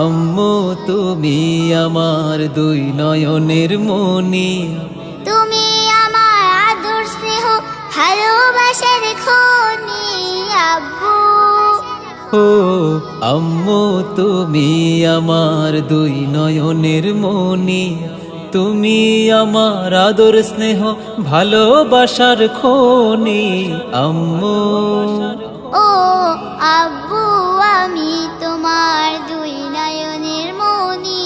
আম্মু তুমি আমার দুই নয়নের মনি, তুমি আমার আদর স্নেহ ভালোবাসার খনি। আব্বু ও আম্মু তুমি আমার দুই নয়নের মনি, তুমি আমার আদর স্নেহ ভালোবাসার খনি। আম্মু ও আব্বু আমি তোমার দুই নয়নের মনি।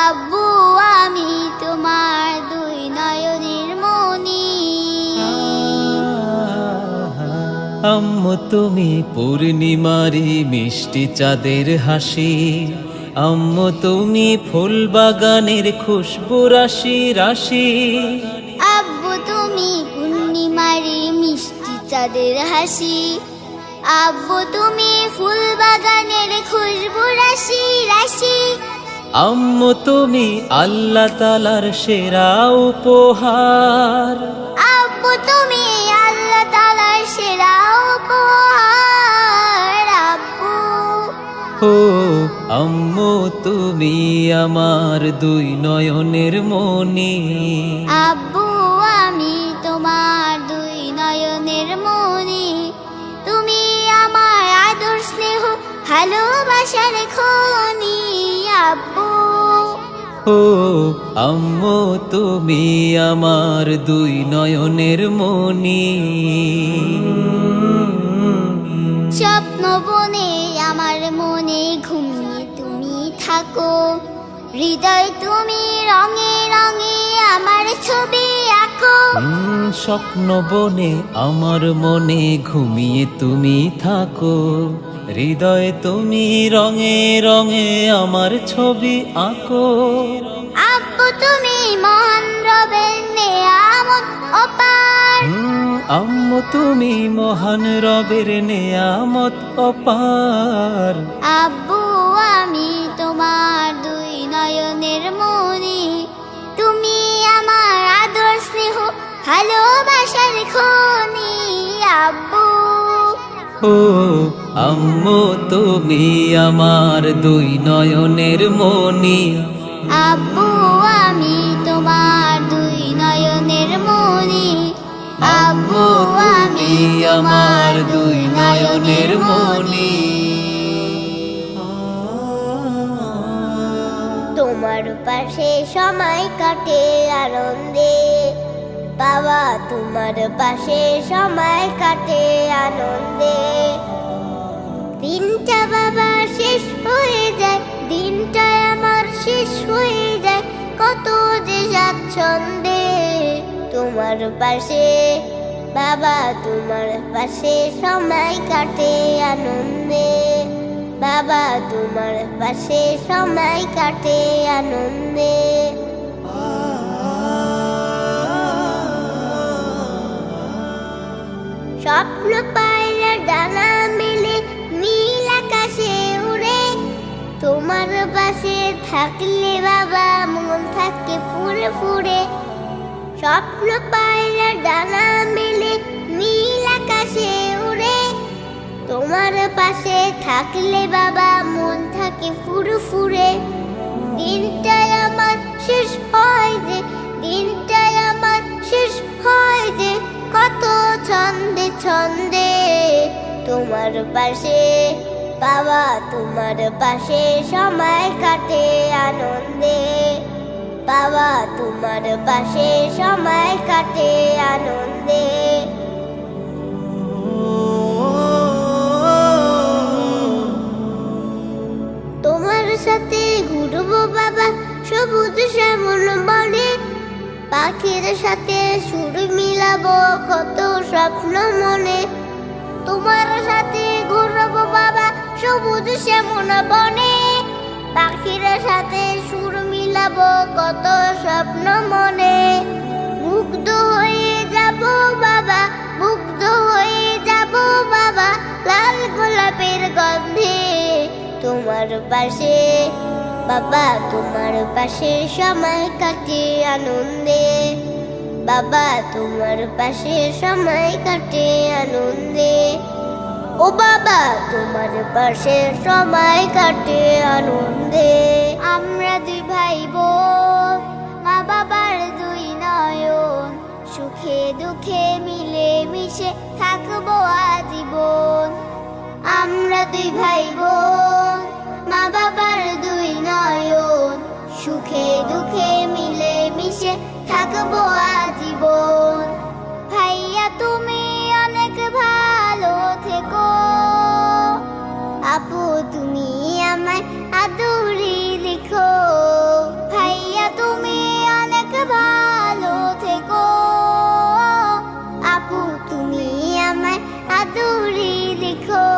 আব্বু আমি তোমার দুই নয়নের মনি। আম্মু তুমি পূর্ণিমারি মিষ্টি চাঁদের হাসি, আম্মু তুমি ফুল বাগানের খুশবু রাশি রাশি। আব্বু তুমি পূর্ণিমারি মিষ্টি চাঁদের হাসি। আব্বু তুমি ফুল বাগানের খুশবু রাশি রাশি। আম্মু তুমি আল্লাহ তাআলার সেরা উপহার, আব্বু তুমি আল্লাহ তাআলার সেরা উপহার। আব্বু ও আম্মু তুমি আমার দুই নয়নের মনি, আব্বু আমি তোমার দুই নয়নের মনি। তুমি আমার আদর স্নেহ ভালোবাসার খনি। আব্বু ও আম্মু তুমি আমার দুই নয়নের মনি। স্বপ্ন বনে আমার মনে ঘুমিয়ে তুমি থাকো। হৃদয় তুমি রঙে রঙে আমার ছবি আঁকো। স্বপ্ন বনে আমার মনে ঘুমিয়ে তুমি থাকো, হৃদয়ে তুমি রঙে রঙে আমার ছবি আঁকো। আব্বু তুমি মহান রবের নেয়ামত অপার। আম্মু তুমি মহান রবের নেয়ামত অপার। আব্বু আমি তোমার দুই নয়নের মনি। তুমি আমার আদর স্নেহ ভালোবাসার খনি। আব্বু ও আম্মু তুমি আমার দুই নয়নের মনি, আব্বু আমি তোমার দুই নয়নের মনি। আব্বু আমি আমার দুই নয়নের মনি। তোমার পাশে সময় কাটে আনন্দে। বাবা তোমার পাশে সময় কাটে আনন্দে। দিনটা বাবা শেষ হয়ে যায়, দিনটা আমার শেষ হয়ে যায় কত যে স্বাচ্ছন্দ্যে। তোমার পাশে বাবা তোমার পাশে সময় কাটে আনন্দে। বাবা তোমার পাশে সময় কাটে আনন্দে। স্বপ্ন পায়রা ডানা মেলে নীল আকাশে উড়ে। তোমার পাশে থাকলে বাবা মন থাকে ফুরে ফুরে। স্বপ্ন পায়রা ডানা মেলে নীল আকাশে উড়ে। তোমার পাশে থাকলে বাবা মন থাকে ফুরে ফুরে। দিনটাই আমার শেষ হয় যে, দিনটাই আমার শেষ হয় যে কত ছন্দে ছন্দে। তোমার পাশে বাবা তোমার পাশে সময় কাটে আনন্দে। বাবা তোমার পাশে সময় কাটে আনন্দে। তোমার সাথে ঘুরবো বাবা সবুজ শ্যামল বনে। পাখির সাথে সুর মিলাবো কত স্বপ্ন মনে। তোমার সাথে ঘুরবো বাবা সবুজ শ্যামল বনে। পাখির সাথে সুর মিলাবো কত স্বপ্ন মনে। মুগ্ধ হয়ে যাব বাবা, মুগ্ধ হয়ে যাব বাবা লাল গোলাপের গন্ধে। তোমার পাশে বাবা তোমার পাশে সময় কাটে আনন্দে। বাবা তোমার পাশে সময় কাটে আনন্দে। ও বাবা তোমার পাশে সময় কাটে আনন্দে। আমরা দুই ভাই বোন, মা বাবার দুই নয়ন, সুখে দুঃখে মিলে মিশে থাকবো আজীবন। আমরা দুই ভাই বোন, মা বাবার দুই নয়ন, সুখে দুঃখে মিলে মিশে থাকবো আজীবন। ভাইয়া তুমি অনেক ভালো থেকো, আপু তুমি আমায় আদুরি লিখো। ভাইয়া তুমি অনেক ভালো থেকো, আপু তুমি আমায় আদুরি লিখো।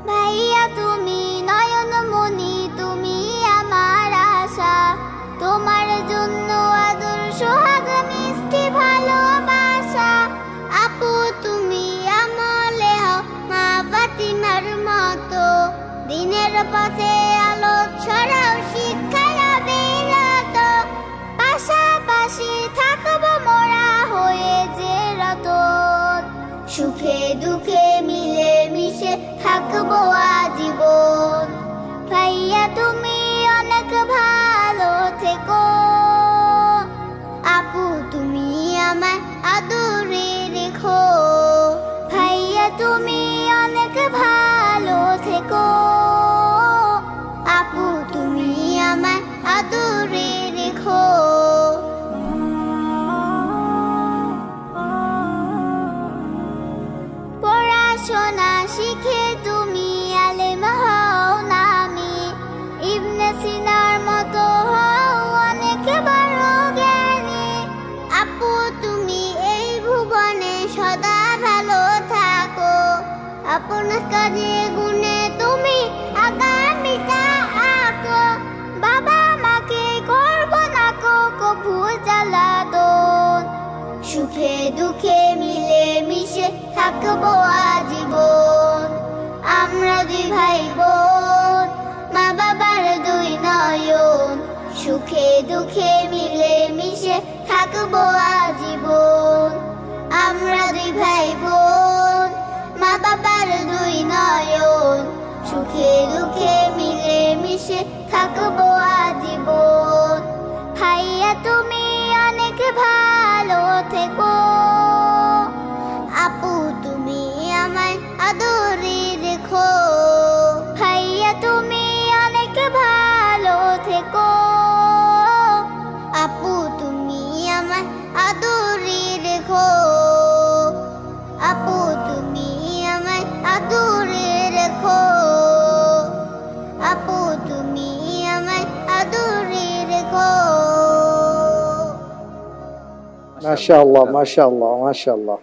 ভাইয়া তুমি নয়নমণি, তুমি আমার আশা, তোমার জন্য আদর সোহাগ মিষ্টি ভালোবাসা। আপু তুমি আমলে হও মা ফাতিমার মতো, দিনের পথে আলো ছড়াও শিক্ষায় অবিরত। পাশাপাশি থাকবো মোরা হয়ে যে রতন, সুখে দুঃখে মিলে মিশে থাকবো আজীবন। ভাইয়া তুমি অনেক ভালো থেকো, আপু তুমি আমায় আদরে রেখো। ভাইয়া তুমি অনেক ভালো থেকো, আপু তুমি আমায় আদরে রেখো। পড়াশোনা শিখে তুমি আলেম হও নামি, ইবনে সিনার মতো হও অনেক বড় জ্ঞানী। আপু তুমি এই ভুবনে সদা ভালো থাকো, আপনার কাজে গুণে তুমি আগামীটা আঁকো। বাবা মাকে করবো না কভু জ্বালাতন, সুখে দুঃখে মিলে মিশে থাকবো আজীবন। আমরা দুই ভাই বোন, মা বাবার দুই নয়ন, সুখে দুঃখে মিলে মিশে থাকবো আজীবন। আমরা দুই ভাই বোন, মা বাবার দুই নয়ন, সুখে দুঃখে মিলে মিশে থাকবো আজীবন। ভাইয়া তুমি অনেক ভালো থেকো, আপু তুমি আমায় আদরে রেখো। ভাইয়া তুমি অনেক ভালো থেকো, আপু তুমি আমায় আদরে রেখো। আপু তুমি আমায় আদরে রেখো, আপু তুমি আমায় আদরে রেখো। মাশাআল্লাহ, মাশাআল্লাহ, মাশাআল্লাহ।